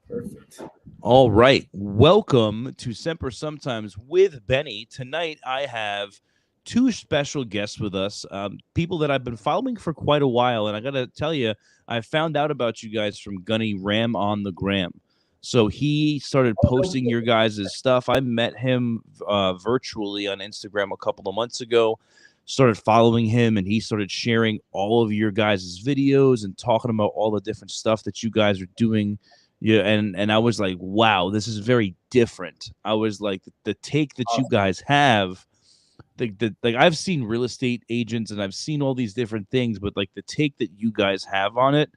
Perfect. All right. Welcome to Semper Sometimes with Benny. Tonight I have two special guests with us, people that I've been following for quite a while. And I got to tell you, I found out about you guys from Gunny Ram on the Gram. So he started posting your guys' stuff. I met him virtually on Instagram a couple of months ago, started following him, and he started sharing all of your guys' videos and talking about all the different stuff that you guys are doing. Yeah, and I was like, wow, this is very different. I was like, the take that you guys have, like I've seen real estate agents and I've seen all these different things, but like the take that you guys have on it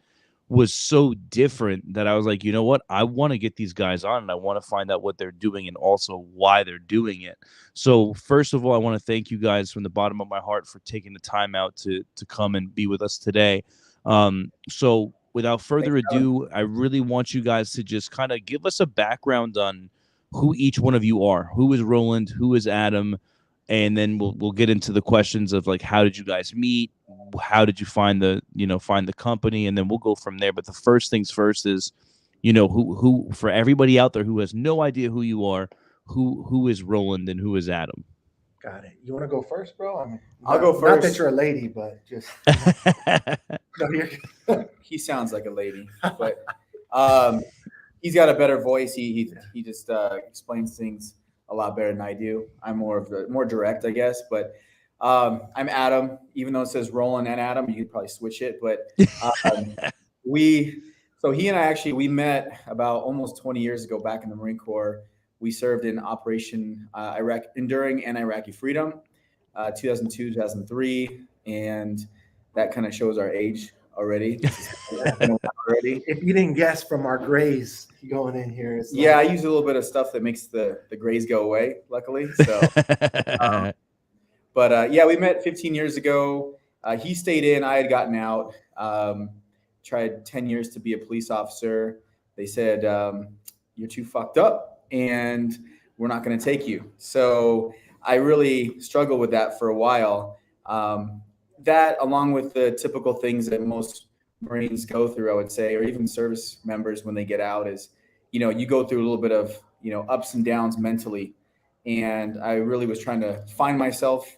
was so different that I was like, you know what? I want to get these guys on and I want to find out what they're doing and also why they're doing it. So first of all, I want to thank you guys from the bottom of my heart for taking the time out to come and be with us today. So without further ado, I really want you guys to just kind of give us a background on who each one of you are. Who is Roland? Who is Adam? And then we'll get into the questions of like, how did you guys meet? How did you find the company? And then we'll go from there. But the first things first is, who for everybody out there who has no idea who you are, who is Roland and who is Adam? Got it. You want to go first, bro? I mean, I'll go Not first. that you're a lady, but just no, He sounds like a lady, but he's got a better voice. He just explains things a lot better than I do. I'm more direct, I guess. But I'm Adam. Even though it says Roland and Adam, you could probably switch it. But he and I actually we met about almost 20 years ago back in the Marine Corps. We served in Operation Iraq Enduring and Iraqi Freedom, 2002, 2003, and that kind of shows our age already. already. If you didn't guess from our grays going in here, it's I use a little bit of stuff that makes the grays go away. Luckily, so. But we met 15 years ago. He stayed in. I had gotten out. Tried 10 years to be a police officer. They said you're too fucked up, and we're not going to take you. So I really struggled with that for a while. That, along with the typical things that most Marines go through, I would say, or even service members when they get out, is, you go through a little bit of, ups and downs mentally. And I really was trying to find myself.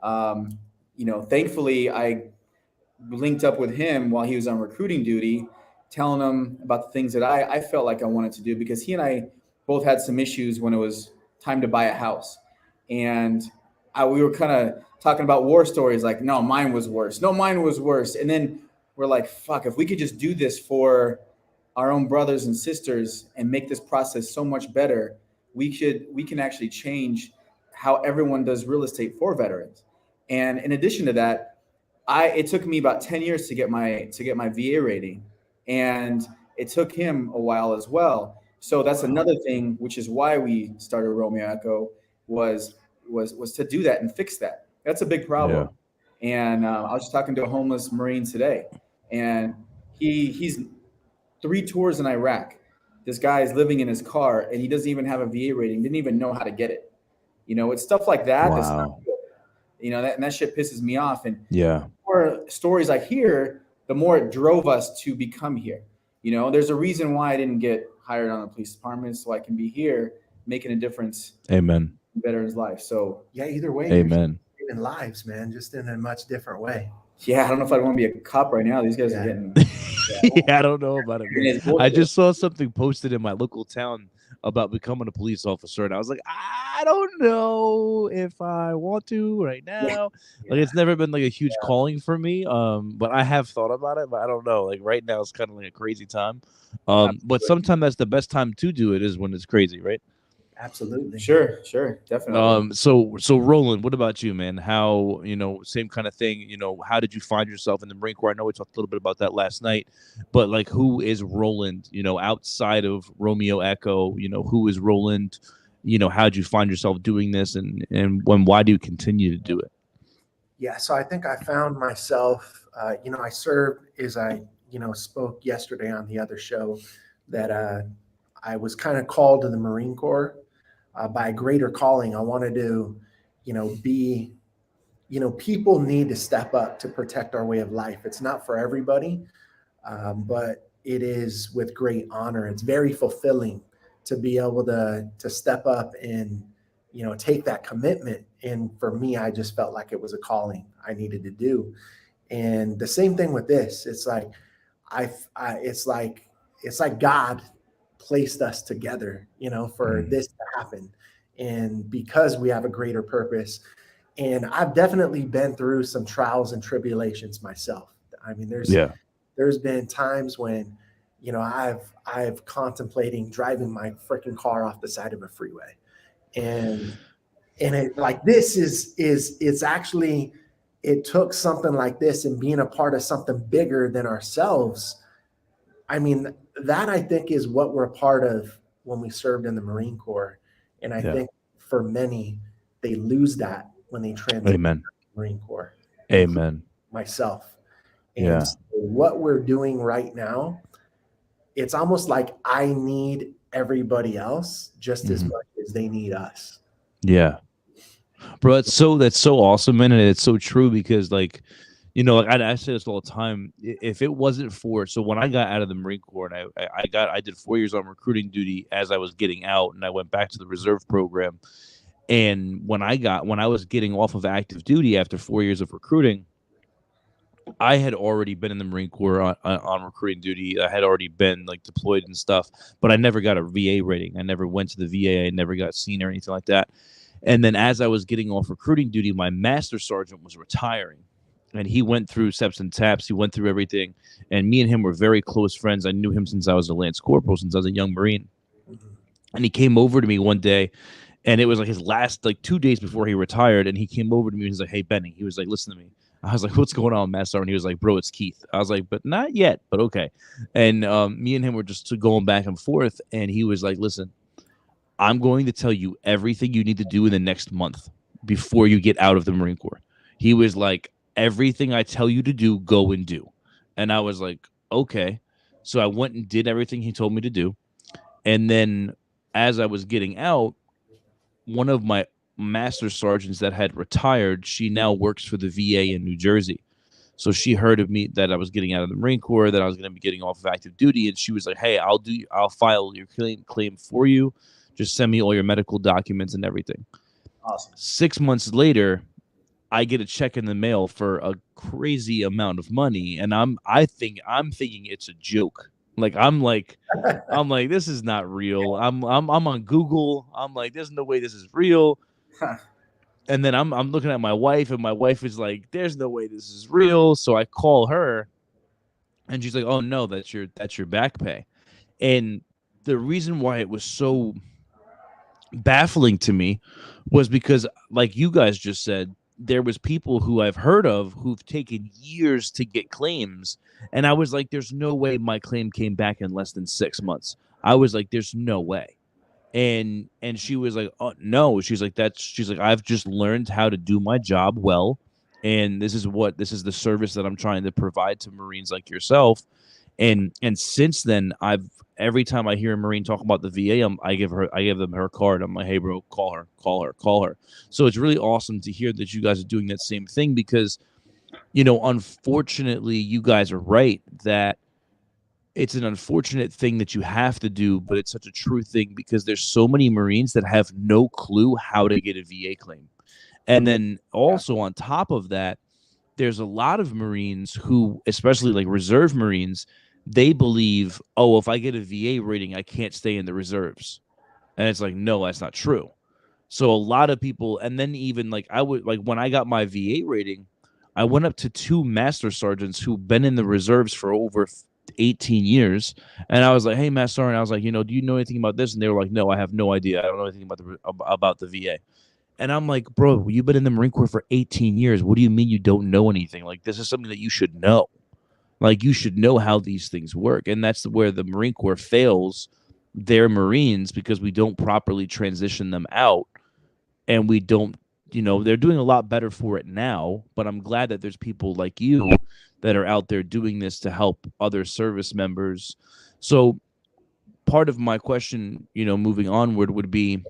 Thankfully, I linked up with him while he was on recruiting duty, telling him about the things that I felt like I wanted to do, because he and I both had some issues when it was time to buy a house. And we were kind of talking about war stories, like, no, mine was worse. No, mine was worse. And then we're like, fuck, if we could just do this for our own brothers and sisters and make this process so much better, we can actually change how everyone does real estate for veterans. And in addition to that, it took me about 10 years to get my VA rating, and it took him a while as well. So that's another thing, which is why we started Romeo Echo, was to do that and fix that. That's a big problem. Yeah. And I was just talking to a homeless Marine today, and he's 3 tours in Iraq. This guy is living in his car, and he doesn't even have a VA rating, didn't even know how to get it. It's stuff like that. Wow. That's not good. That shit pisses me off. And the more stories I hear, the more it drove us to become here. There's a reason why I didn't get hired on the police department, so I can be here making a difference. Amen. In veterans' life. So either way, amen. You're saving lives, man, just in a much different way. Yeah, I don't know if I want to be a cop right now. These guys are getting. I don't know about it, man. I just saw something posted in my local town about becoming a police officer, and I was like, I don't know if I want to right now. Yeah. Like, it's never been like a huge calling for me. But I have thought about it, but I don't know. Like, right now, it's kind of like a crazy time. But sometimes that's the best time to do it, is when it's crazy, right? Absolutely. Sure, definitely. So Roland, what about you, man? How, same kind of thing, how did you find yourself in the Marine Corps? I know we talked a little bit about that last night, but like, who is Roland, outside of Romeo Echo, who is Roland? How did you find yourself doing this, and why do you continue to do it? Yeah, so I think I found myself, I served, as I, spoke yesterday on the other show, that I was kind of called to the Marine Corps by a greater calling. I wanted to, be, people need to step up to protect our way of life. It's not for everybody, but it is with great honor. It's very fulfilling to be able to step up and, you know, take that commitment. And for me, I just felt like it was a calling I needed to do. And the same thing with this. It's like it's like God placed us together, you know, for this to happen. And because we have a greater purpose. And I've definitely been through some trials and tribulations myself. I mean, there's been times when, you know, I've contemplating driving my freaking car off the side of a freeway. And it, like, this is it's actually, it took something like this and being a part of something bigger than ourselves. I mean, that I think is what we're a part of when we served in the Marine Corps. And I think for many, they lose that when they transition to the Marine Corps. Amen. Myself. And so what we're doing right now, it's almost like I need everybody else just as much as they need us. Yeah. Bro, that's so awesome, man. And it's so true because, like, you know, like I say this all the time. If it wasn't for, so when I got out of the Marine Corps and I did 4 years on recruiting duty as I was getting out, and I went back to the reserve program. And when I was getting off of active duty after 4 years of recruiting, I had already been in the Marine Corps on recruiting duty. I had already been like deployed and stuff, but I never got a VA rating. I never went to the VA. I never got seen or anything like that. And then as I was getting off recruiting duty, my master sergeant was retiring. And he went through steps and taps. He went through everything. And me and him were very close friends. I knew him since I was a Lance Corporal, since I was a young Marine. And he came over to me one day, and it was like his last, like 2 days before he retired. And he came over to me and he's like, "Hey, Benny." He was like, "Listen to me." I was like, "What's going on, Master?" And he was like, "Bro, it's Keith." I was like, "But not yet, but okay." And me and him were just going back and forth. And he was like, "Listen, I'm going to tell you everything you need to do in the next month before you get out of the Marine Corps." He was like, "Everything I tell you to do, go and do." And I was like, okay. So I went and did everything he told me to do. And then as I was getting out, one of my master sergeants that had retired, she now works for the VA in New Jersey. So she heard of me that I was getting out of the Marine Corps, that I was going to be getting off of active duty. And she was like, "Hey, I'll file your claim for you. Just send me all your medical documents and everything." Awesome. 6 months later, I get a check in the mail for a crazy amount of money, and I'm thinking it's a joke. I'm like, this is not real. I'm on Google. I'm like, there's no way this is real. And then I'm looking at my wife, and my wife is like, "There's no way this is real." So I call her, and she's like, "Oh no, that's your back pay." And the reason why it was so baffling to me was because, like you guys just said, there was people who I've heard of who've taken years to get claims. And I was like, there's no way my claim came back in less than 6 months. I was like, there's no way. And she was like, "Oh no." She's like, "I've just learned how to do my job well. And this is the service that I'm trying to provide to Marines like yourself." And since then, every time I hear a Marine talk about the VA, I give them her card. I'm like, "Hey bro, call her." So it's really awesome to hear that you guys are doing that same thing, because, you know, unfortunately, you guys are right that it's an unfortunate thing that you have to do, but it's such a true thing, because there's so many Marines that have no clue how to get a VA claim. And then also on top of that, there's a lot of Marines who, especially like reserve Marines, they believe, "Oh, if I get a VA rating, I can't stay in the reserves." And it's like, no, that's not true. So a lot of people, and then even like when I got my VA rating, I went up to 2 master sergeants who've been in the reserves for over 18 years. And I was like, "Hey, Master Sergeant," I was like, "You know, do you know anything about this?" And they were like, "No, I have no idea. I don't know anything about the VA." And I'm like, "Bro, you've been in the Marine Corps for 18 years. What do you mean you don't know anything? Like, this is something that you should know. Like, you should know how these things work." And that's where the Marine Corps fails their Marines, because we don't properly transition them out. And we don't, you know, they're doing a lot better for it now. But I'm glad that there's people like you that are out there doing this to help other service members. So part of my question, you know, moving onward would be,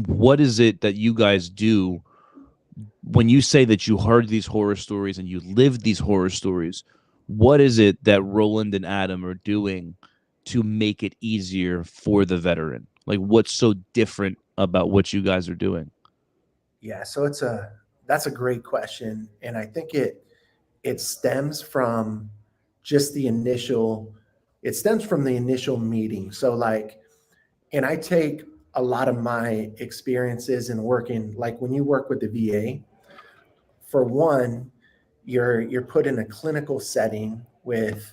what is it that you guys do when you say that you heard these horror stories and you lived these horror stories? what is it that Roland and Adam are doing to make it easier for the veteran? Like, what's so different about what you guys are doing? Yeah, so that's a great question, and I think it stems from just the initial it stems from the initial meeting. So like, and I take a lot of my experiences in working, like when you work with the VA, for one, you're put in a clinical setting with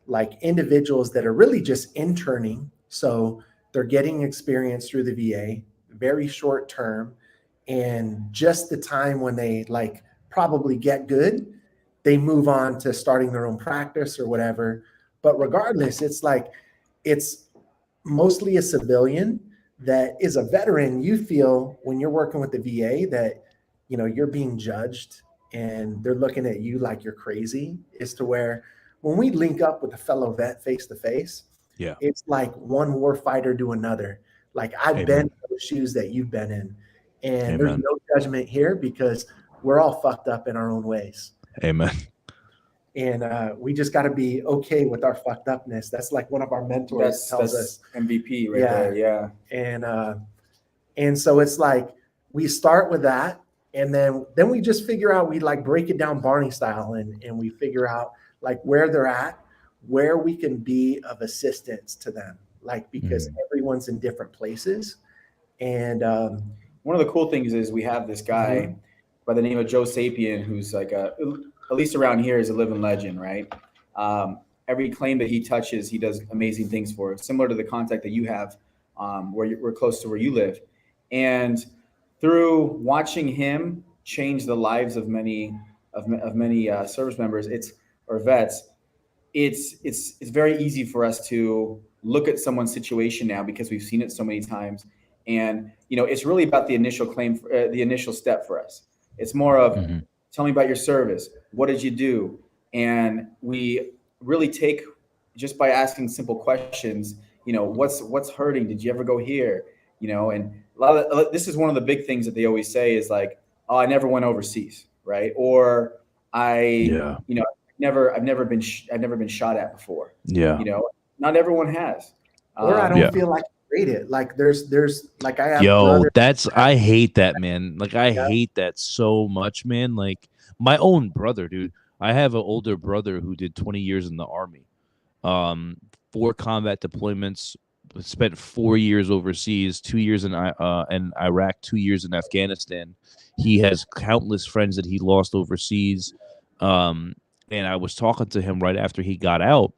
like individuals that are really just interning. So they're getting experience through the VA, very short term. And just the time when they like probably get good, they move on to starting their own practice or whatever. But regardless, it's like it's mostly a civilian that is a veteran. You feel when you're working with the VA that you're being judged and they're looking at you like you're crazy, is to where when we link up with a fellow vet face to face, Yeah. it's like one war fighter to another. Like I've been Amen. in those shoes that you've been in, and there's Amen. no judgment here because we're all fucked up in our own ways. Amen. And we just got to be okay with our fucked upness. That's like one of our mentors tells us. MVP right there. Yeah. And so it's like we start with that, and then we just figure out, we like break it down Barney style, and we figure out like where they're at, where we can be of assistance to them, like because everyone's in different places. And one of the cool things is we have this guy by the name of Joesapien, who's like at least around here, is a living legend, right? Every claim that he touches, he does amazing things for it, similar to the contact that you have, where we're close to where you live. And through watching him change the lives of many service members, or vets, it's very easy for us to look at someone's situation now because we've seen it so many times. And it's really about the initial claim, the initial step for us. It's more of tell me about your service. What did you do? And we really take, just by asking simple questions, what's hurting? Did you ever go here? And this is one of the big things that they always say is like, oh, I never went overseas, right? Or I've never been shot at before. Yeah. Not everyone has. Or I don't feel like I rate it. Like there's like I have I hate that, man. Like I hate that so much, man. Like my own brother, dude. I have an older brother who did 20 years in the Army. 4 combat deployments, spent 4 years overseas, 2 years in Iraq, 2 years in Afghanistan. He has countless friends that he lost overseas. And I was talking to him right after he got out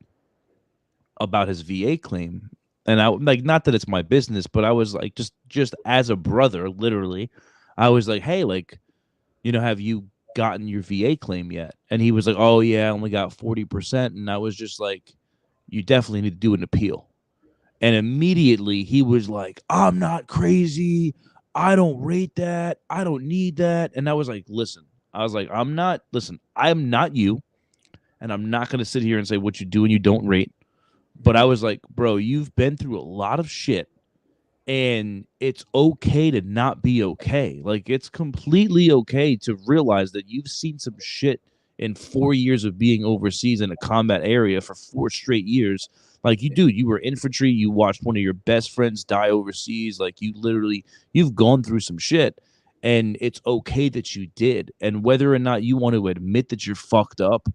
about his VA claim. And I like, not that it's my business, but I was like, just as a brother, literally, I was like, hey, like, have you gotten your VA claim yet? And he was like, oh yeah, I only got 40%. And I was just like, you definitely need to do an appeal. And immediately he was like, I'm not crazy. I don't rate that. I don't need that. And I was like, I'm not you. And I'm not going to sit here and say what you do and you don't rate. But I was like, bro, you've been through a lot of shit. And it's okay to not be okay. Like, it's completely okay to realize that you've seen some shit in 4 years of being overseas in a combat area for 4 straight years. Like, you were infantry. You watched one of your best friends die overseas. Like, you've gone through some shit. And it's okay that you did. And whether or not you want to admit that you're fucked up,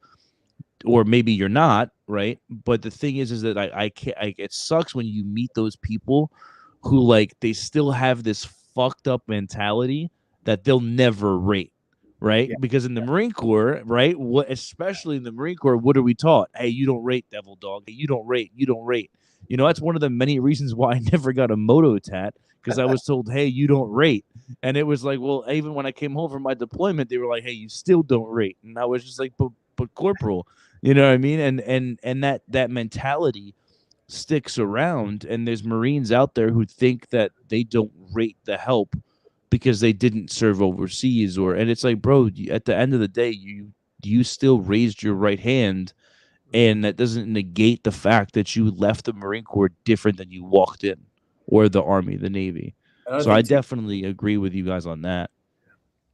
or maybe you're not, right? But the thing is that I can't. It sucks when you meet those people who, like, they still have this fucked up mentality that they'll never rate, right? Yeah. Because in the Marine Corps, right, especially in the Marine Corps, what are we taught? Hey, you don't rate, devil dog. Hey, you don't rate. That's one of the many reasons why I never got a moto tat, because I was told, hey, you don't rate. And it was like, well, even when I came home from my deployment, they were like, hey, you still don't rate. And I was just like, but Corporal, you know what I mean? And that mentality sticks around, and there's Marines out there who think that they don't rate the help because they didn't serve overseas, and it's like, bro, at the end of the day, you still raised your right hand, and that doesn't negate the fact that you left the Marine Corps different than you walked in, or the Army, the Navy. So I definitely agree with you guys on that.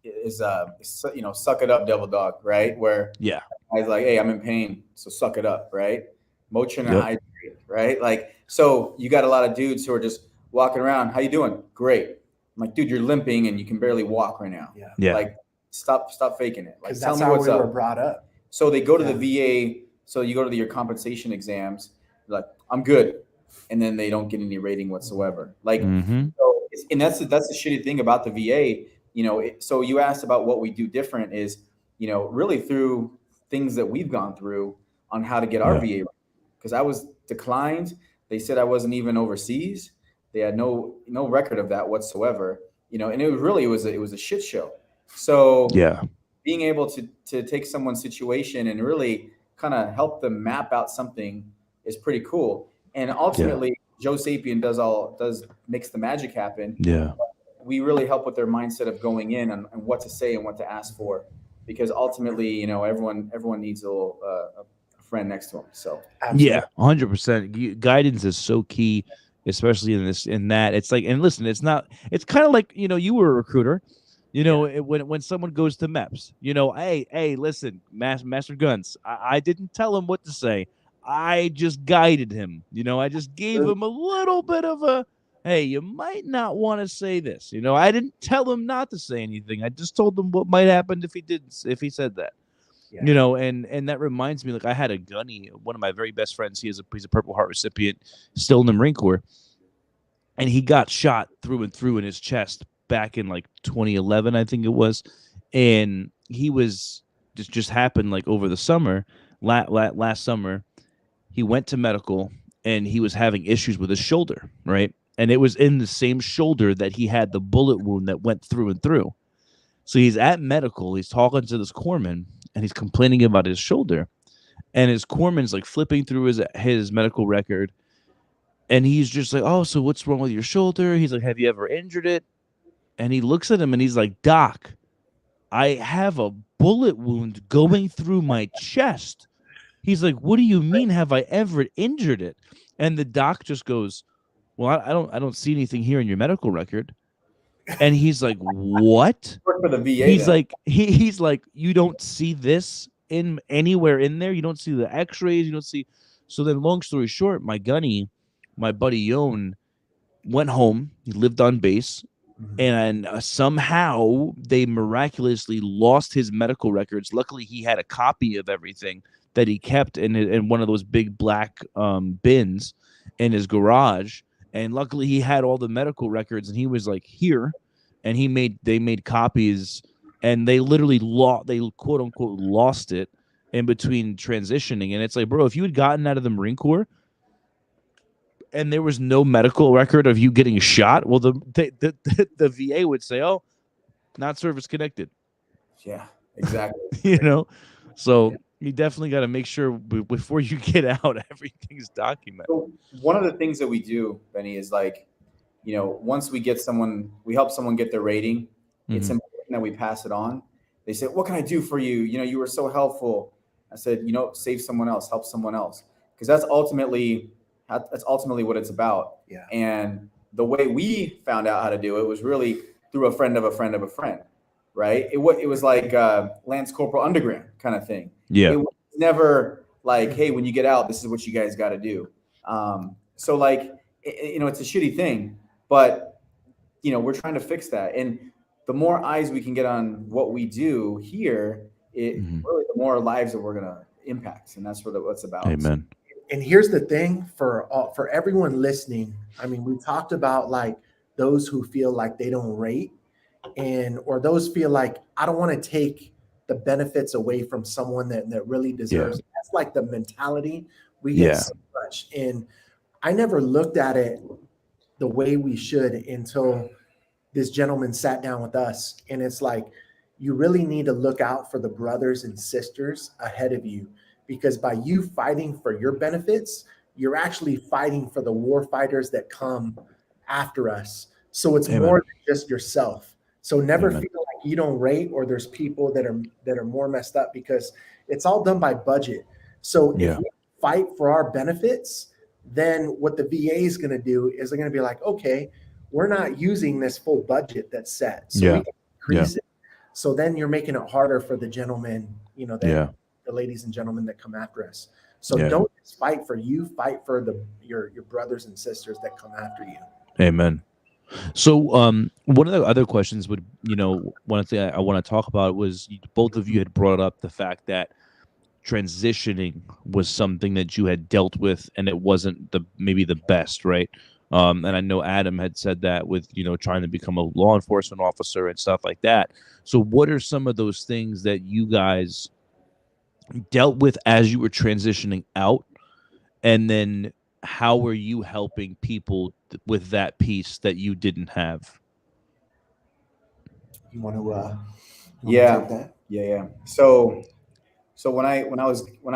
is suck it up, devil dog, right? Where Yeah. guy's like, hey, I'm in pain, so suck it up, right? Motrin and Yep. hydrate, right? Like, so you got a lot of dudes who are just walking around. How you doing? Great. I'm like, dude, you're limping and you can barely walk right now. Yeah. Like, stop faking it. Like, tell that's me how what's we up. were brought up. So they go to the VA. So you go to your compensation exams. Like, I'm good, and then they don't get any rating whatsoever. Like, so and that's the shitty thing about the VA. So you asked about what we do different is, really through things that we've gone through on how to get our VA. Because I was declined. They said I wasn't even overseas. They had no record of that whatsoever. And it was a shit show. So being able to take someone's situation and really kind of help them map out something is pretty cool. And ultimately, Joesapien does makes the magic happen. Yeah. We really help with their mindset of going in and what to say and what to ask for, because ultimately, everyone needs a little a friend next to them. So yeah, 100%. Guidance is so key, especially in that. It's like, and listen, it's kind of like, you were a recruiter. When someone goes to MEPS, hey, listen, Master Guns, I didn't tell him what to say. I just guided him. I just gave him a little bit of a, hey, you might not want to say this. I didn't tell him not to say anything. I just told him what might happen if he said that. Yeah. And that reminds me, like, I had a gunny, one of my very best friends. He's a Purple Heart recipient, still in the Marine Corps, and he got shot through and through in his chest back in like 2011, I think it was, and he was just happened like over the summer, last summer. He went to medical and he was having issues with his shoulder, right? And it was in the same shoulder that he had the bullet wound that went through and through. So he's at medical, he's talking to this corpsman, and he's complaining about his shoulder. And his corpsman's like flipping through his medical record. And he's just like, oh, so what's wrong with your shoulder? He's like, have you ever injured it? And he looks at him and he's like, Doc, I have a bullet wound going through my chest. He's like, what do you mean? Have I ever injured it? And the doc just goes, well, I don't see anything here in your medical record. And he's like, what? For the VA, he's like, he's like, you don't see this in anywhere in there. You don't see the x-rays. You don't see. So then, long story short, my buddy Yon went home. He lived on base. And somehow they miraculously lost his medical records. Luckily, he had a copy of everything that he kept in one of those big black bins in his garage. And luckily, he had all the medical records, and he was like, here. And they made copies, and they literally quote unquote lost it in between transitioning. And it's like, bro, if you had gotten out of the Marine Corps and there was no medical record of you getting shot, well, the VA would say, oh, not service connected. Yeah, exactly. So you definitely got to make sure before you get out, everything's documented. So one of the things that we do, Benny, is like, once we help someone get their rating, it's important that we pass it on. They say, what can I do for you? You were so helpful. I said, save someone else, help someone else. Because that's ultimately what it's about. Yeah. And the way we found out how to do it was really through a friend of a friend of a friend, right? It was like Lance Corporal Underground kind of thing. Yeah. It was never like, hey, when you get out, this is what you guys got to do. So like, it's a shitty thing, but we're trying to fix that. And the more eyes we can get on what we do here, really the more lives that we're going to impact. And that's what it's about. Amen. And here's the thing for everyone listening. I mean, we talked about like those who feel like they don't rate or those feel like I don't want to take the benefits away from someone that really deserves. That's like the mentality we get so much. And I never looked at it the way we should until this gentleman sat down with us. And it's like, you really need to look out for the brothers and sisters ahead of you. Because by you fighting for your benefits, you're actually fighting for the war fighters that come after us. So it's more than just yourself. So never feel like you don't rate or there's people that are more messed up, because it's all done by budget. So if we fight for our benefits, then what the VA is going to do is they're going to be like, okay, we're not using this full budget that's set. So we can increase it. So then you're making it harder for the gentlemen, Yeah. the ladies and gentlemen that come after us. So Yeah. don't just fight for you, fight for your brothers and sisters that come after you. Amen. So, one of the other questions would, one thing I want to talk about was both of you had brought up the fact that transitioning was something that you had dealt with, and it wasn't maybe the best, right? And I know Adam had said that with, trying to become a law enforcement officer and stuff like that. So, what are some of those things that you guys dealt with as you were transitioning out, and then how were you helping people with that piece that you didn't have? You want to Yeah. take that? Yeah. So when I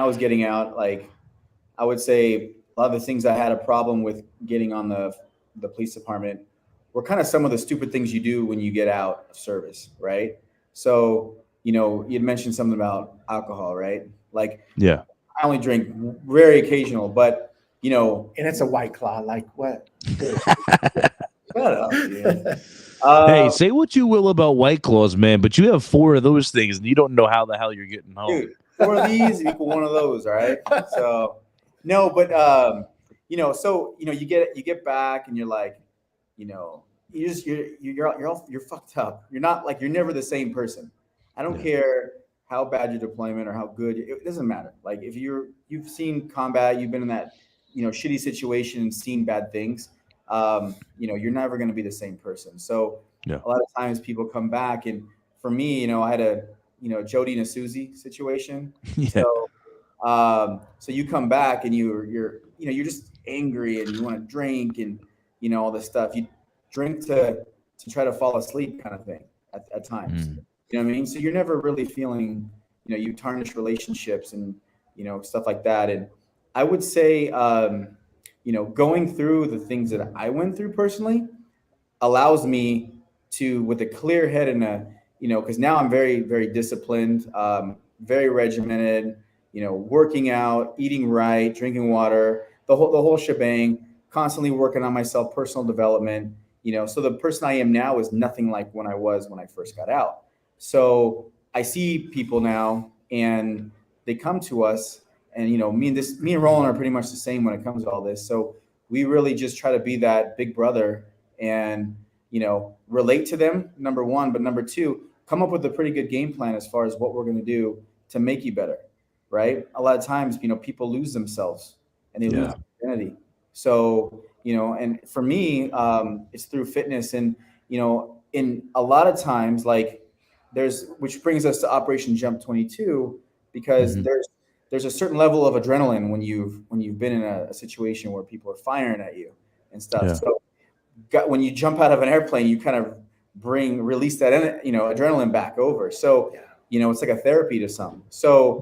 was getting out, like I would say a lot of the things I had a problem with getting on the police department were kind of some of the stupid things you do when you get out of service, right? So, you'd mentioned something about alcohol, right? Like Yeah. I only drink very occasional, but And it's a White Claw. Like what? shut up, dude. Hey, say what you will about White Claws, man, but you have 4 of those things, and you don't know how the hell you're getting home. Dude, 4 of these equal 1 of those, all right? So, no, but so you get back, and you're like, you're fucked up. You're not like you're never the same person. I don't care how bad your deployment or how good it doesn't matter. Like if you've seen combat, you've been in that shitty situation and seen bad things. You're never going to be the same person. So a lot of times people come back, and for me, I had a Jody and a Susie situation. Yeah. So you come back and you're just angry and you want to drink and all this stuff. You drink to try to fall asleep, kind of thing at times. You know what I mean? So you're never really feeling, you tarnish relationships and stuff like that. And I would say, going through the things that I went through personally allows me to, with a clear head and because now I'm very, very disciplined, very regimented, working out, eating right, drinking water, the whole shebang, constantly working on myself, personal development, so the person I am now is nothing like when I was when I first got out. So I see people now and they come to us, and me and Roland are pretty much the same when it comes to all this. So we really just try to be that big brother and relate to them, number one, but number two, come up with a pretty good game plan as far as what we're going to do to make you better, right? A lot of times, people lose themselves and they lose identity. So, and for me, it's through fitness, and, in a lot of times, like which brings us to Operation Jump 22, because there's a certain level of adrenaline when you've been in a situation where people are firing at you and stuff. Yeah. So when you jump out of an airplane, you kind of release that, adrenaline back over. So, it's like a therapy to some. So,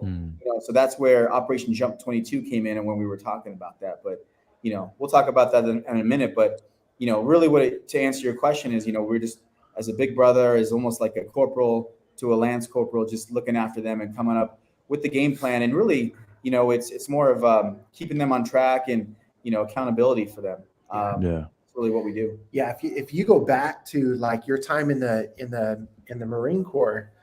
so that's where Operation Jump 22 came in, and when we were talking about that, but, we'll talk about that in a minute. But, really to answer your question is, we're just, as a big brother, is almost like a corporal to a lance corporal, just looking after them and coming up with the game plan. And really, it's more of keeping them on track and, accountability for them. That's really what we do. Yeah. If you go back to like your time in the Marine Corps,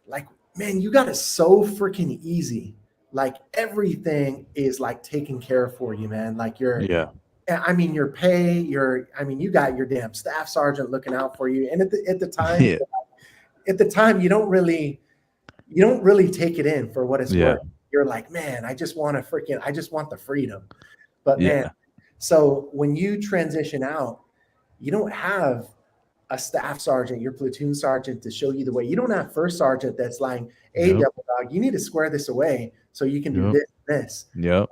like, man, you got it so freaking easy. Like everything is like taken care of for you, man. Like your pay, you got your damn staff sergeant looking out for you. And at the time, you don't really take it in for what it's worth. You're like, man, I just want the freedom. But man, so when you transition out, you don't have a staff sergeant, your platoon sergeant, to show you the way. You don't have first sergeant that's like, hey, Devil Dog, you need to square this away so you can do this. Yep.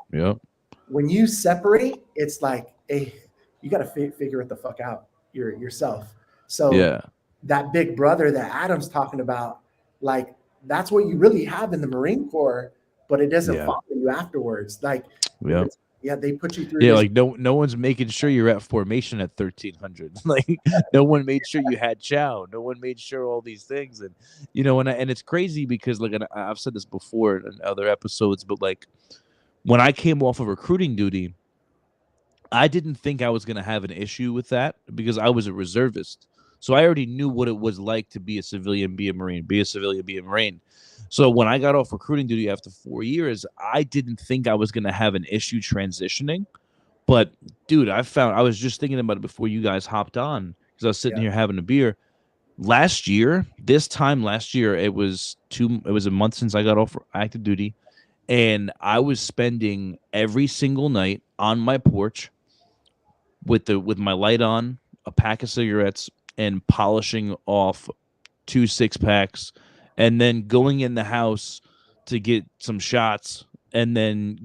When you separate, it's like, hey, you got to figure it the fuck out yourself. So that big brother that Adam's talking about, like, that's what you really have in the Marine Corps, but it doesn't follow you afterwards. Like, they put you through. Yeah, like no one's making sure you're at formation at 1300. Like no one made sure you had chow. No one made sure all these things, and and it's crazy because like, and I've said this before in other episodes, but like when I came off of recruiting duty, I didn't think I was going to have an issue with that because I was a reservist. So I already knew what it was like to be a civilian, be a Marine, be a civilian, be a Marine. So when I got off recruiting duty after 4 years, I didn't think I was going to have an issue transitioning. But dude, I was just thinking about it before you guys hopped on because I was sitting here having a beer. This time last year, it was a month since I got off active duty, and I was spending every single night on my porch with my light on, a pack of cigarettes, and polishing off 2 6-packs, and then going in the house to get some shots, and then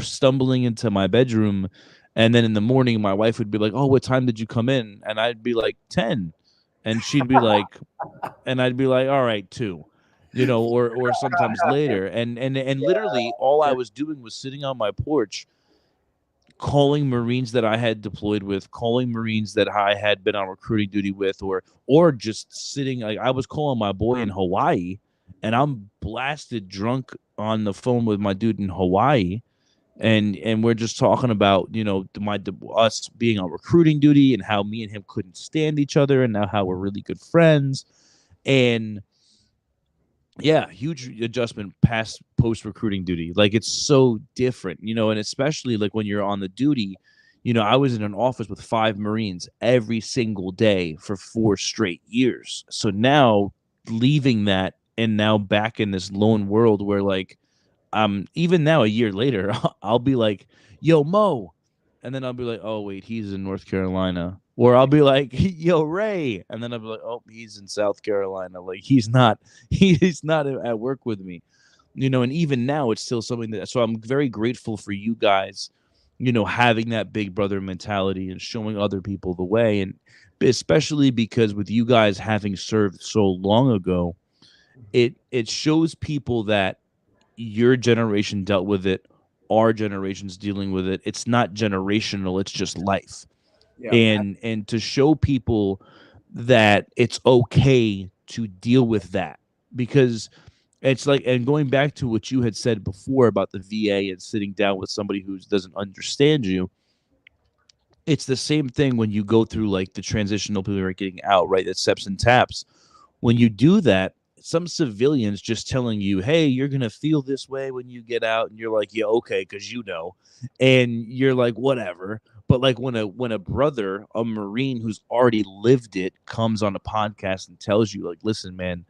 stumbling into my bedroom, and then in the morning my wife would be like, "Oh, what time did you come in?" And I'd be like 10, and she'd be like, and I'd be like, "All right, 2." Or sometimes later, and literally all I was doing was sitting on my porch calling Marines that I had deployed with, calling Marines that I had been on recruiting duty with, or just sitting. Like, I was calling my boy in Hawaii, and I'm blasted drunk on the phone with my dude in Hawaii, and we're just talking about us being on recruiting duty and how me and him couldn't stand each other, and now how we're really good friends. And yeah, huge adjustment past post recruiting duty. Like, it's so different, and especially like when you're on the duty, I was in an office with 5 Marines every single day for 4 straight years. So now leaving that and now back in this lone world where, like, even now a year later, I'll be like, "Yo, Mo," and then I'll be like, "Oh wait, he's in North Carolina." Or I'll be like, "Yo, Ray," and then I'll be like, "Oh, he's in South Carolina." Like, he's not at work with me, And even now, it's still something that. So I'm very grateful for you guys, having that big brother mentality and showing other people the way, and especially because with you guys having served so long ago, it shows people that your generation dealt with it, our generation's dealing with it. It's not generational, it's just life. Yeah. And to show people that it's okay to deal with that, because it's like, and going back to what you had said before about the VA and sitting down with somebody who doesn't understand you, it's the same thing when you go through like the transitional people are getting out, right? That steps and taps. When you do that, some civilians just telling you, "Hey, you're gonna feel this way when you get out," and you're like, "Yeah, okay," because and you're like, "Whatever." But like when a brother, a Marine who's already lived it, comes on a podcast and tells you, like, "Listen, man,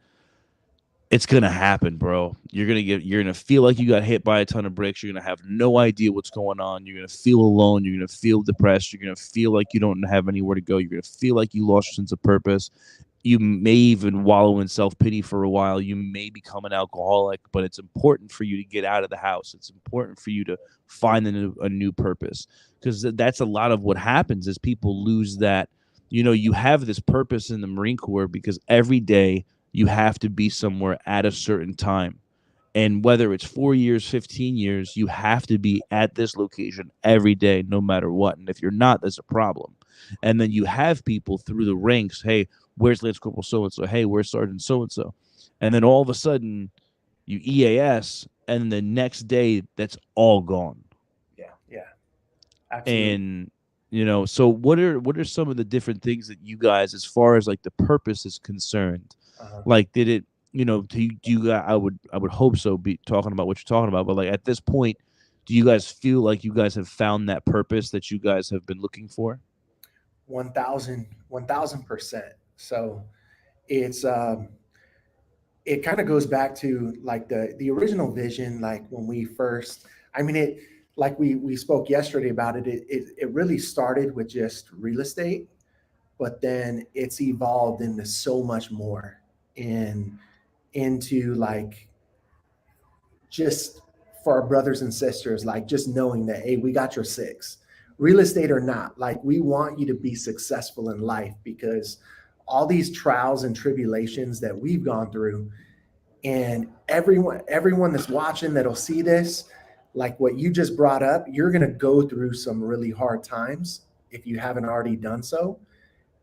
it's gonna happen, bro. You're gonna feel like you got hit by a ton of bricks. You're gonna have no idea what's going on. You're gonna feel alone. You're gonna feel depressed. You're gonna feel like you don't have anywhere to go. You're gonna feel like you lost your sense of purpose. You may even wallow in self-pity for a while. You may become an alcoholic, but it's important for you to get out of the house. It's important for you to find a new purpose, because that's a lot of what happens is people lose that. You have this purpose in the Marine Corps because every day you have to be somewhere at a certain time. And whether it's 4 years, 15 years, you have to be at this location every day, no matter what. And if you're not, there's a problem. And then you have people through the ranks. Hey, where's Lance Corporal so-and-so? Hey, where's Sergeant so-and-so? And then all of a sudden you EAS, and the next day that's all gone. Yeah, absolutely. And so what are some of the different things that you guys, as far as like the purpose is concerned, like, did it, do you guys, I would hope so, be talking about what you're talking about, but like at this point, do you guys feel like you guys have found that purpose that you guys have been looking for? 1000%. So it's it kind of goes back to like the original vision, like when we first, I mean, it, like we spoke yesterday about it, it really started with just real estate, but then it's evolved into so much more, and into like just for our brothers and sisters, like just knowing that, hey, we got your 6, real estate or not, like we want you to be successful in life, because all these trials and tribulations that we've gone through, and everyone that's watching that'll see this, like what you just brought up, you're going to go through some really hard times if you haven't already done so,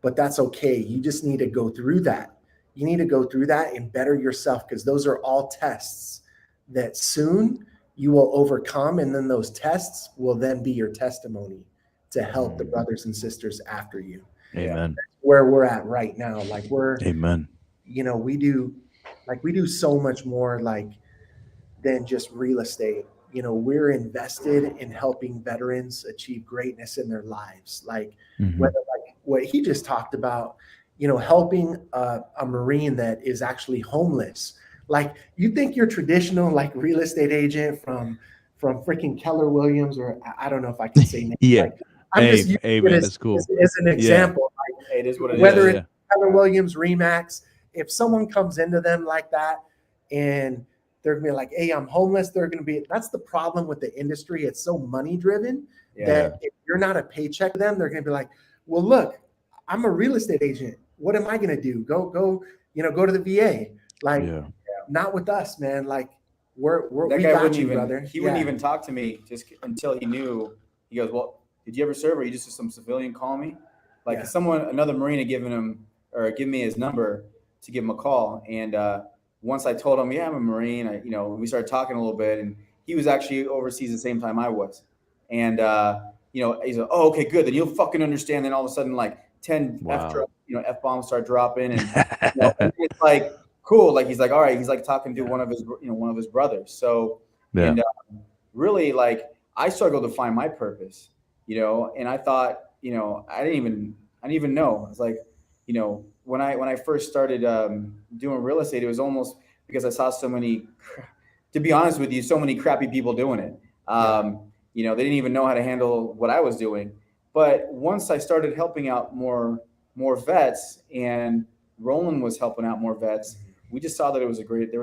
but that's okay. You just need to go through that. You need to go through that and better yourself, because those are all tests that soon you will overcome. And then those tests will then be your testimony to help the brothers and sisters after you. Amen. where we're at right now. Like Amen. we do so much more like than just real estate. We're invested in helping veterans achieve greatness in their lives. Like whether like what he just talked about, helping a Marine that is actually homeless. Like you think your traditional like real estate agent from freaking Keller Williams, or I don't know if I can say names. Yeah. Like I'm just using Hey, it man, as, that's cool. as an example. Hey, it is what it is. Whether Yeah, it's Keller Williams, Remax, if someone comes into them like that and they're gonna be like, "Hey, I'm homeless," they're gonna be. That's the problem with the industry. It's so money driven that if you're not a paycheck to them, they're gonna be like, "Well, look, I'm a real estate agent. What am I gonna do? Go, go to the VA." Like, not with us, man. Like, that we guy got wouldn't you, even, brother. he wouldn't even talk to me just until he knew. He goes, "Well, did you ever serve, or you just some civilian call me?" Like another Marine had given him or given me his number to give him a call, and once I told him, "Yeah, I'm a Marine," we started talking a little bit, and he was actually overseas the same time I was, and he's like, "Oh, okay, good. Then you'll fucking understand." Then all of a sudden, like 10 F bombs start dropping, and and it's like cool. Like he's like, all right, he's like talking to one of his brothers. So and really, like I struggled to find my purpose, and I thought, I didn't even know. I was like, when I first started doing real estate, it was almost because I saw so many, to be honest with you, so many crappy people doing it. They didn't even know how to handle what I was doing. But once I started helping out more vets, and Roland was helping out more vets, we just saw that there was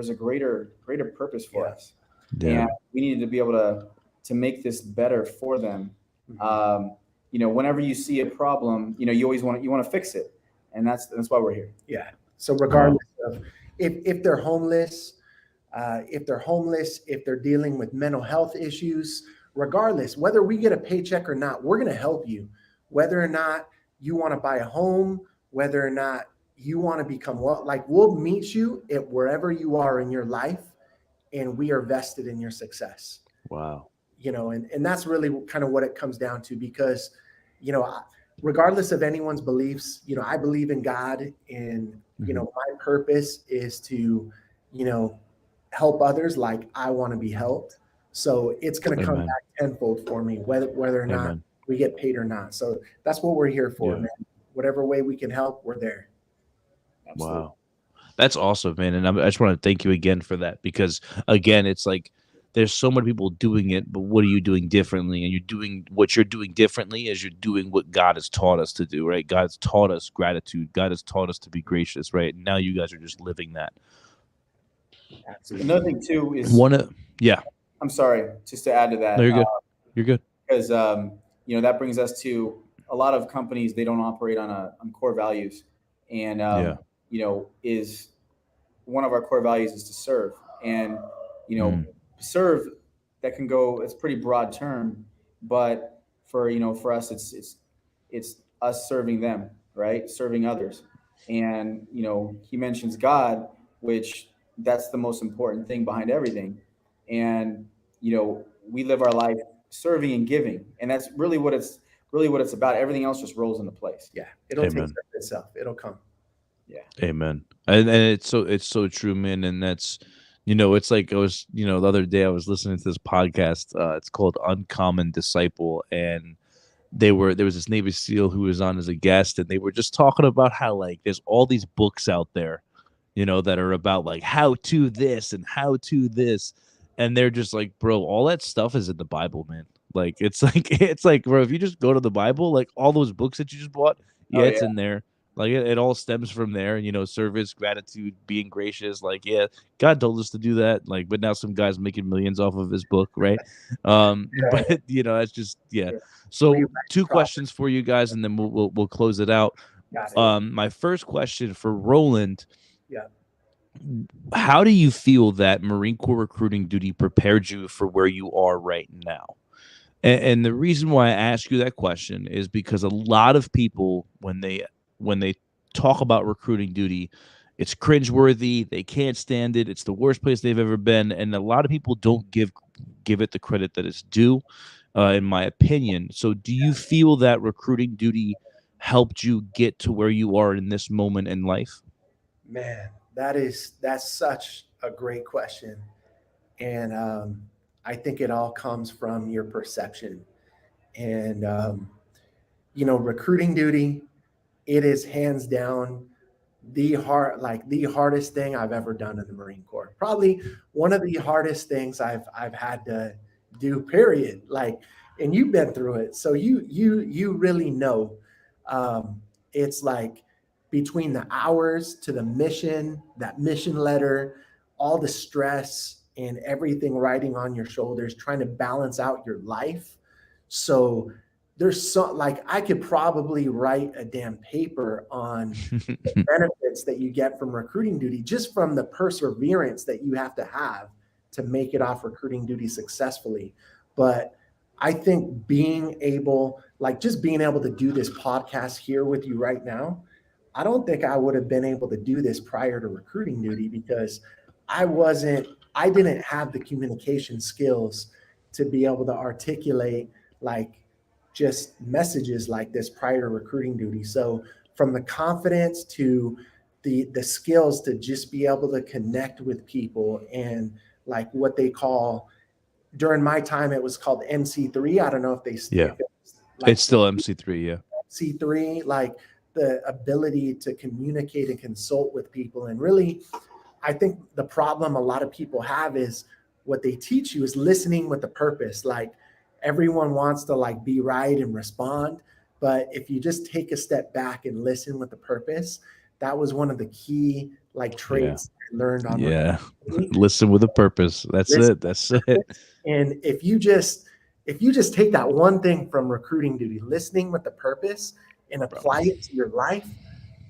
a greater purpose for us, and we needed to be able to make this better for them. Whenever you see a problem, you always want to fix it, and that's why we're here. Yeah. So regardless of if they're homeless, if they're dealing with mental health issues, regardless whether we get a paycheck or not, we're going to help you. Whether or not you want to buy a home, whether or not you want to become we'll meet you at wherever you are in your life, and we are vested in your success. Wow. And that's really kind of what it comes down to, because, regardless of anyone's beliefs, I believe in God, and, my purpose is to, help others like I want to be helped. So it's going to come back tenfold for me, whether or not we get paid or not. So that's what we're here for, man. Whatever way we can help, we're there. Absolutely. Wow. That's awesome, man. And I just want to thank you again for that, because again, it's like, there's so many people doing it, but what are you doing differently? And what you're doing differently is you're doing what God has taught us to do, right? God's taught us gratitude. God has taught us to be gracious, right? And now you guys are just living that. Absolutely. Another thing too is I'm sorry, just to add to that. No, you're good. You're good. Because that brings us to a lot of companies. They don't operate on core values, and is one of our core values is to serve, and serve, that can go, it's a pretty broad term, but for us it's us serving them, right? Serving others. And he mentions God, which that's the most important thing behind everything. And we live our life serving and giving, and that's really what it's about. Everything else just rolls into place. It'll take care of itself. It'll come. Amen. And it's so true, man. And that's it's like I was, the other day I was listening to this podcast. It's called Uncommon Disciple, and there was this Navy SEAL who was on as a guest, and they were just talking about how like there's all these books out there, that are about like how to this and how to this, and they're just like, bro, all that stuff is in the Bible, man. Like it's like bro, if you just go to the Bible, like all those books that you just bought, it's in there. Like it all stems from there, service, gratitude, being gracious. Like, God told us to do that. Like, but now some guy's making millions off of his book, right? But it's just So 2 questions for you guys, and then we'll close it out. My first question for Roland. How do you feel that Marine Corps recruiting duty prepared you for where you are right now? And the reason why I ask you that question is because a lot of people, when they talk about recruiting duty, it's cringeworthy. They can't stand it. It's the worst place they've ever been. And a lot of people don't give it the credit that it's due, in my opinion. So do you feel that recruiting duty helped you get to where you are in this moment in life? Man, that's such a great question. And I think it all comes from your perception. And recruiting duty, it is hands down the hardest thing I've ever done in the Marine Corps. Probably one of the hardest things I've had to do, period. Like, and you've been through it. So you really know. It's like between the hours to the mission, that mission letter, all the stress and everything riding on your shoulders, trying to balance out your life. So there's so, like, I could probably write a damn paper on benefits that you get from recruiting duty, just from the perseverance that you have to make it off recruiting duty successfully. But I think just being able to do this podcast here with you right now, I don't think I would have been able to do this prior to recruiting duty, because I didn't have the communication skills to be able to articulate like just messages like this prior to recruiting duty. So from the confidence to the skills to just be able to connect with people, and like what they call, during my time it was called MC3. I don't know if they Yeah. if it's, like, It's still MC3, yeah. MC3, like the ability to communicate and consult with people. And really, I think the problem a lot of people have is what they teach you is listening with a purpose. Like, everyone wants to like be right and respond, but if you just take a step back and listen with a purpose, that was one of the key like traits I learned on. Yeah. Listen with a purpose. That's Listen it. That's it. And if you just take that one thing from recruiting duty, listening with the purpose, and apply it to your life,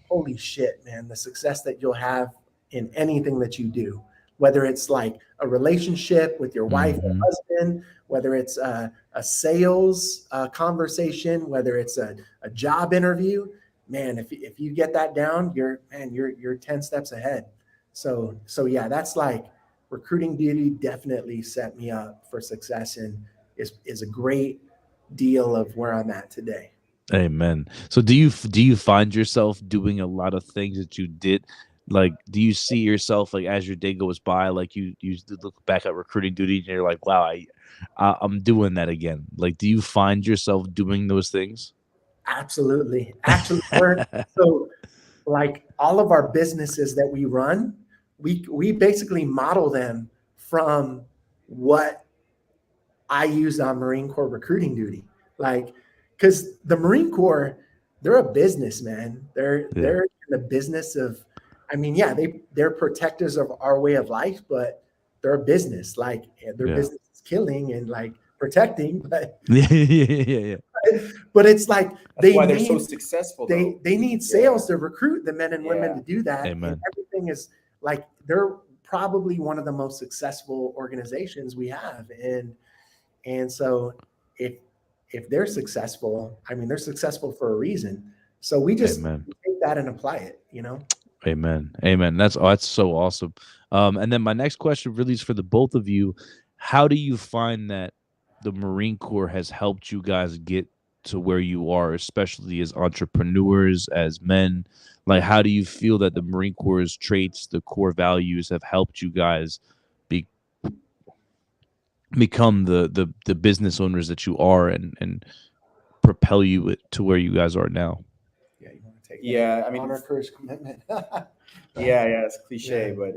holy shit, man, the success that you'll have in anything that you do, whether it's like a relationship with your wife or husband, whether it's a sales conversation, whether it's a job interview, man, if you get that down, you're 10 steps ahead. So yeah, that's like recruiting duty definitely set me up for success, and is a great deal of where I'm at today. Amen. So do you find yourself doing a lot of things that you did? Like, do you see yourself, like, as your day goes by, like you look back at recruiting duty and you're like, wow, I'm doing that again. Like, do you find yourself doing those things? Absolutely. Actually, so like all of our businesses that we run, we basically model them from what I used on Marine Corps recruiting duty. Like, because the Marine Corps, they're a business, man. They're in the business of, I mean, yeah, they're protectors of our way of life, but they're a business. Like, their business is killing and like protecting, but yeah. but it's like That's why they're so successful. They need sales to recruit the men and women to do that. Amen. And everything is like, they're probably one of the most successful organizations we have. And so if they're successful, I mean, they're successful for a reason. So we just take that and apply it, you know? Amen. That's so awesome. And then my next question really is for the both of you. How do you find that the Marine Corps has helped you guys get to where you are, especially as entrepreneurs, as men? Like, how do you feel that the Marine Corps' traits, the core values, have helped you guys become the business owners that you are, and propel you to where you guys are now? Yeah, you want to take I mean, honor, courage, commitment. it's cliche, but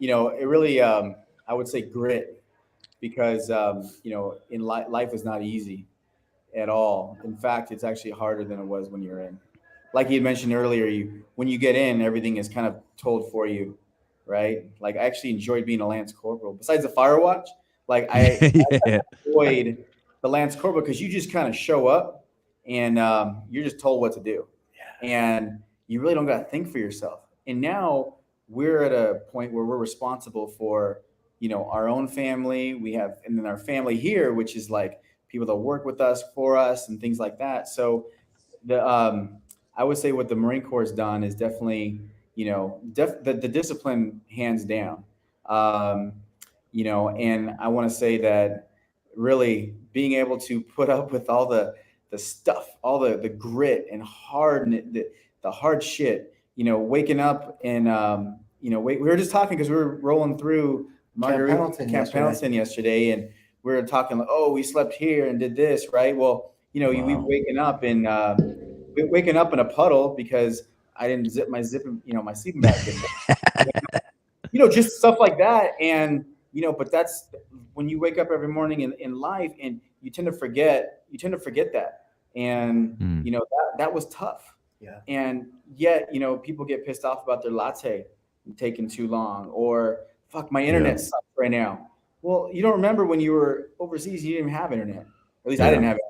it really, I would say grit, because in life is not easy at all. In fact, it's actually harder than it was when you're in. Like you had mentioned earlier, when you get in, everything is kind of told for you, right? Like, I actually enjoyed being a Lance Corporal. Besides the fire watch, like I enjoyed the Lance Corporal, because you just kind of show up and you're just told what to do, and you really don't got to think for yourself. And now we're at a point where we're responsible for our own family. We have, and then our family here, which is like people that work with us, for us, and things like that. So I would say what the Marine Corps has done is definitely, the discipline, hands down. And I want to say that really being able to put up with all the stuff, all the grit and the hard shit. Waking up and we were just talking because we were rolling through Camp Pendleton yesterday, and we were talking like, oh, we slept here and did this, right? Well, we waking up and waking up in a puddle because I didn't zip my sleeping bag in. Just stuff like that. And, but that's when you wake up every morning in life, and you tend to forget that. And, that was tough. Yeah. And yet, people get pissed off about their latte taking too long, or fuck, my internet sucks right now. Well, you don't remember when you were overseas, you didn't even have internet. At least I didn't have it.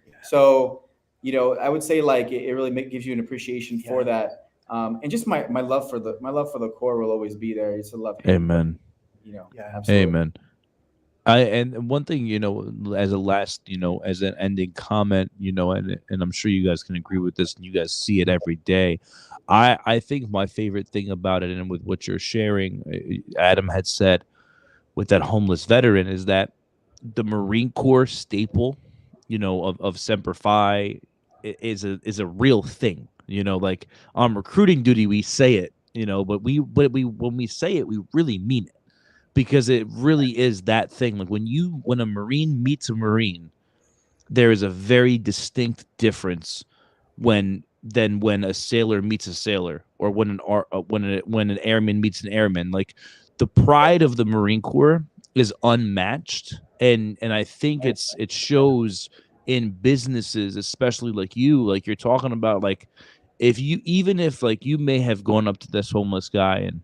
Yeah. So, I would say like it really gives you an appreciation for that. And just my love for the Corps will always be there. It's a love. Amen. Absolutely. Amen. And one thing, as a last, as an ending comment, and I'm sure you guys can agree with this, and you guys see it every day. I think my favorite thing about it, and with what you're sharing, Adam had said with that homeless veteran, is that the Marine Corps staple, of Semper Fi is a real thing. Like on recruiting duty, we say it, but when we say it, we really mean it, because it really is that thing. Like when a Marine meets a Marine, there is a very distinct difference when a sailor meets a sailor, or when an airman meets an airman. Like the pride of the Marine Corps is unmatched, and I think it shows in businesses, especially like you're talking about, like if you may have gone up to this homeless guy, and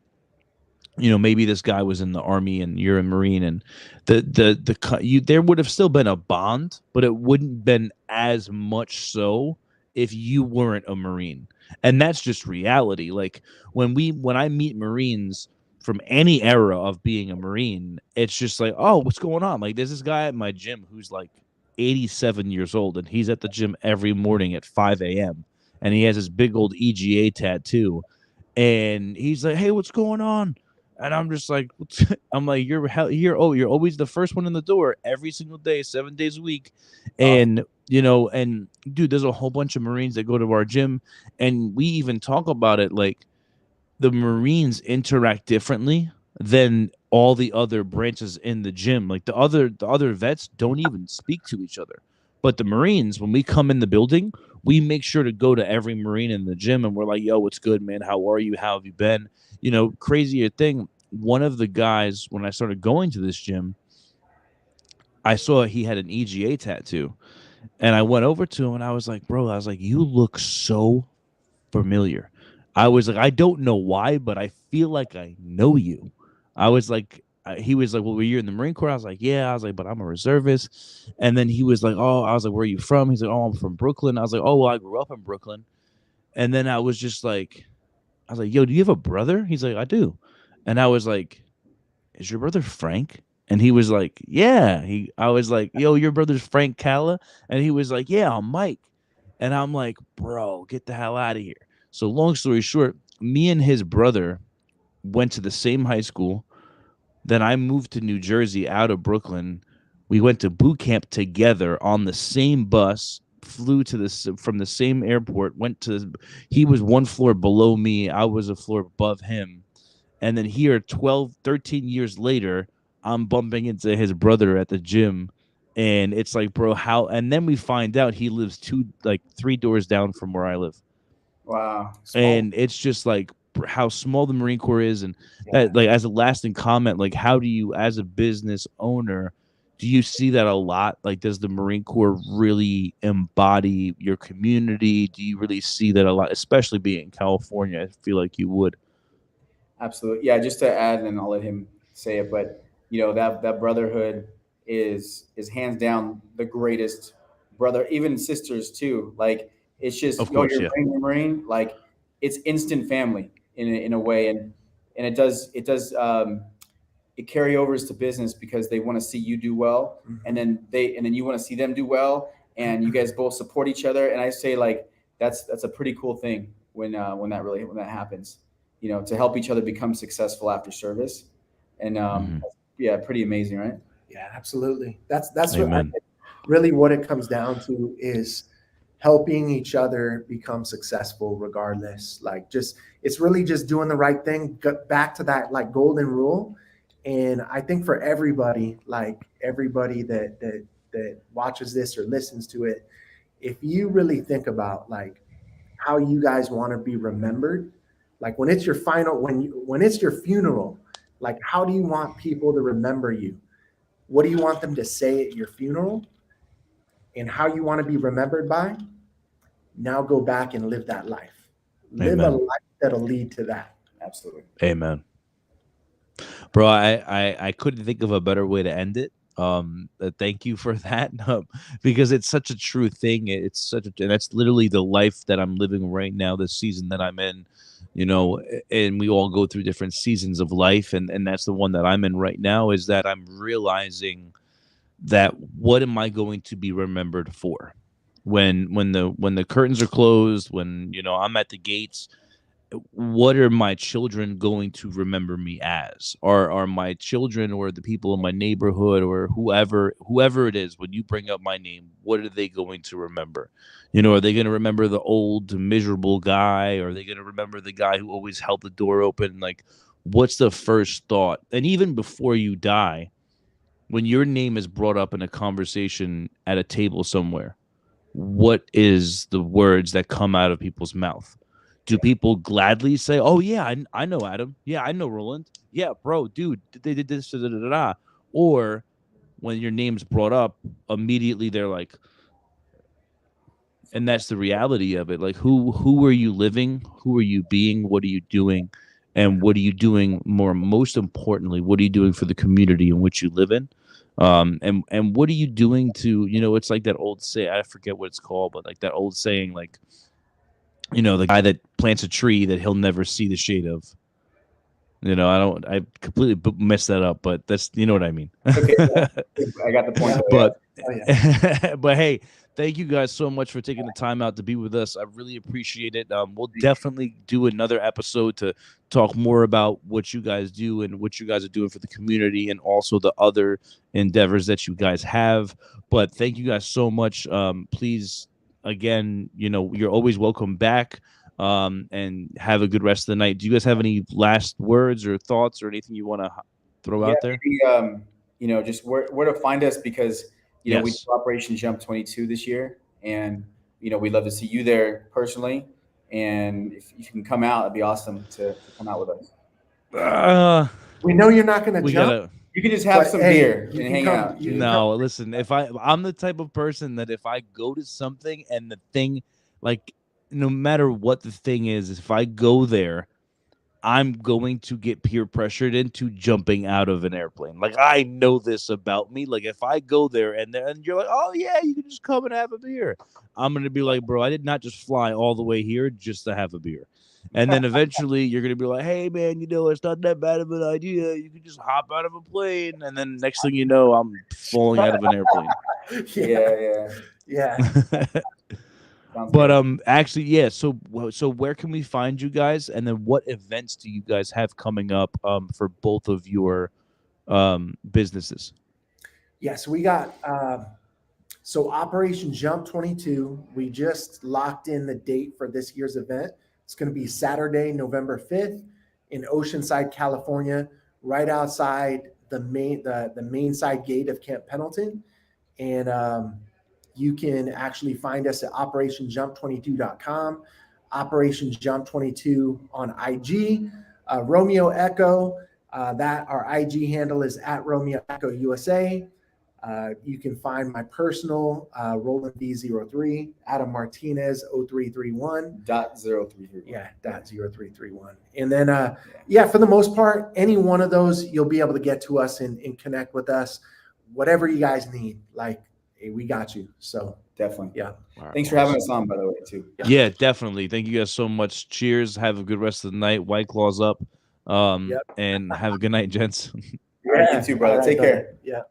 maybe this guy was in the Army and you're a Marine, and there would have still been a bond, but it wouldn't been as much so if you weren't a Marine. And that's just reality. Like when I meet Marines from any era of being a Marine, it's just like, oh, what's going on? Like there's this guy at my gym who's like 87 years old, and he's at the gym every morning at 5 a.m. and he has his big old EGA tattoo, and he's like, hey, what's going on? And I'm just like, I'm like, you're always the first one in the door every single day, 7 days a week. And, and dude, there's a whole bunch of Marines that go to our gym, and we even talk about it. Like the Marines interact differently than all the other branches in the gym. Like the other vets don't even speak to each other. But the Marines, when we come in the building, we make sure to go to every Marine in the gym, and we're like, yo, what's good, man? How are you? How have you been? Crazier thing. One of the guys, when I started going to this gym, I saw he had an EGA tattoo, and I went over to him and I was like, bro, you look so familiar. I was like, I don't know why, but I feel like I know you. I was like, he was like, well, were you in the Marine Corps? I was like, yeah. I was like, but I'm a reservist. And then he was like, oh, I was like, where are you from? He's like, oh, I'm from Brooklyn. I was like, oh, well, I grew up in Brooklyn. And then I was just like, I was like, yo, do you have a brother? He's like, I do. And I was like, is your brother Frank? And he was like, yeah. I was like, yo, your brother's Frank Calla? And he was like, yeah, I'm Mike. And I'm like, bro, get the hell out of here. So long story short, me and his brother went to the same high school. Then I moved to New Jersey out of Brooklyn. We went to boot camp together on the same bus, flew from the same airport, he was one floor below me. I was a floor above him. And then here, 13 years later, I'm bumping into his brother at the gym. And it's like, bro, how? And then we find out he lives 3 doors down from where I live. Wow. Small. And it's just like how small the Marine Corps is. And that, like, as a lasting comment, like, how do you, as a business owner, do you see that a lot? Like, does the Marine Corps really embody your community? Do you really see that a lot, especially being in California? I feel like you would. Absolutely. Yeah. Just to add, and I'll let him say it, but that brotherhood is hands down the greatest brother, even sisters too. Like it's just, Of course, you're a Marine, like it's instant family in a way. And it does it carry overs to business because they want to see you do well. Mm-hmm. And then you want to see them do well, and you guys both support each other. And I say like, that's a pretty cool thing when that happens, to help each other become successful after service. And pretty amazing, right? Yeah, absolutely. That's what really what it comes down to is, helping each other become successful regardless. Like it's really just doing the right thing. Get back to that like golden rule. And I think for everybody, like everybody that watches this or listens to it, if you really think about like how you guys want to be remembered, like when it's your when it's your funeral, like how do you want people to remember you? What do you want them to say at your funeral? And how you want to be remembered by? Now go back and live that life. Live a life that'll lead to that. Absolutely. Amen. Bro, I couldn't think of a better way to end it. Thank you for that. Because it's such a true thing. And that's literally the life that I'm living right now, this season that I'm in, and we all go through different seasons of life. And that's the one that I'm in right now, is that I'm realizing that what am I going to be remembered for when the curtains are closed, when, I'm at the gates. What are my children going to remember me as? Are my children or the people in my neighborhood or whoever it is, when you bring up my name, what are they going to remember? Are they going to remember the old miserable guy? Or are they going to remember the guy who always held the door open? Like, what's the first thought? And even before you die, when your name is brought up in a conversation at a table somewhere, what is the words that come out of people's mouth? Do people gladly say, "Oh yeah, I know Adam. Yeah, I know Roland. Yeah, bro, dude, they did this." Da, da, da, da. Or when your name's brought up, immediately they're like, and that's the reality of it. Like, who are you living? Who are you being? What are you doing? And what are you doing? Most importantly, what are you doing for the community in which you live in? And what are you doing to, it's like that old say, I forget what it's called, but like that old saying, like, the guy that plants a tree that he'll never see the shade of. I completely messed that up, but that's, what I mean. Okay, I got the point. But hey, thank you guys so much for taking the time out to be with us. I really appreciate it. We'll definitely do another episode to talk more about what you guys do and what you guys are doing for the community, and also the other endeavors that you guys have. But thank you guys so much. Please, again, you're always welcome back. And have a good rest of the night. Do you guys have any last words or thoughts or anything you want to throw out there? Maybe, just where to find us, because we do Operation Jump 22 this year, and we'd love to see you there personally. And if you can come out, it'd be awesome to come out with us. We know you're not going to jump. You can just have some beer and hang out. No, listen, I'm the type of person that if I go to something and the thing, like, no matter what the thing is, if I go there, I'm going to get peer pressured into jumping out of an airplane. Like, I know this about me. Like, if I go there and you're like, "Oh yeah, you can just come and have a beer," I'm going to be like, "Bro, I did not just fly all the way here just to have a beer." And then eventually you're going to be like, "Hey man, it's not that bad of an idea. You can just hop out of a plane." And then next thing you know, I'm falling out of an airplane. Yeah. But actually, yeah. So where can we find you guys, and then what events do you guys have coming up for both of your businesses? Yes, we got so Operation Jump 22. We just locked in the date for this year's event. It's going to be Saturday, November 5th in Oceanside, California, right outside the main side gate of Camp Pendleton. And you can actually find us at operationjump22.com, Operation Jump 22 on IG, Romeo Echo. That our IG handle is at Romeo Echo USA. You can find my personal Roland D03, Adam Martinez 0331. .0331. Yeah, .0331. And then for the most part, any one of those you'll be able to get to us and connect with us. Whatever you guys need, like, hey, we got you. So definitely. Yeah. Right, thanks for having us on, by the way, too. Yeah, definitely. Thank you guys so much. Cheers. Have a good rest of the night. White Claws up. And have a good night, gents. All right, you too, brother. Take care. Yeah.